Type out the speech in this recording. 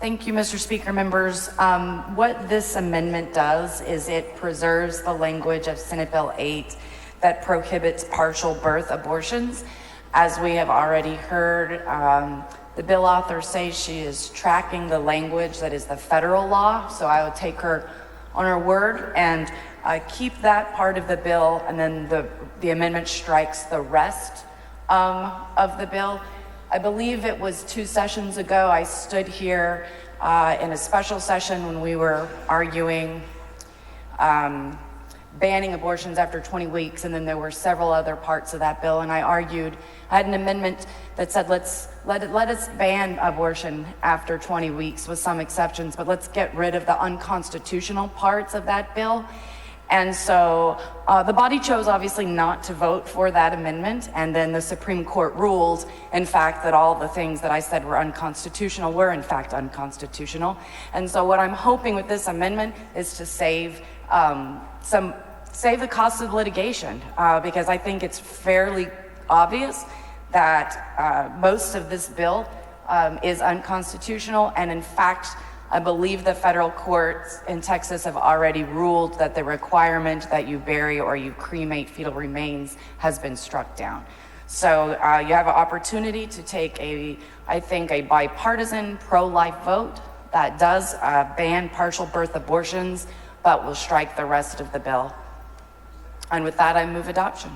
Thank you, Mr. Speaker, members. What this amendment does is it preserves the language of Senate Bill 8 that prohibits partial birth abortions. As we have already heard, the bill author says she is tracking the language that is the federal law, so I would take her on her word and keep that part of the bill, and then the amendment strikes the rest of the bill. I believe it was 2 sessions ago, I stood here in a special session when we were arguing banning abortions after 20 weeks, and then there were several other parts of that bill, and I had an amendment that said let us ban abortion after 20 weeks with some exceptions, but let's get rid of the unconstitutional parts of that bill. And so the body chose obviously not to vote for that amendment, and then the Supreme Court ruled, in fact, that all the things that I said were unconstitutional were in fact unconstitutional. And so what I'm hoping with this amendment is to save the cost of litigation, because I think it's fairly obvious that most of this bill is unconstitutional, and in fact, I believe the federal courts in Texas have already ruled that the requirement that you bury or you cremate fetal remains has been struck down. So you have an opportunity to take I think a bipartisan pro-life vote that does ban partial birth abortions, but will strike the rest of the bill. And with that, I move adoption.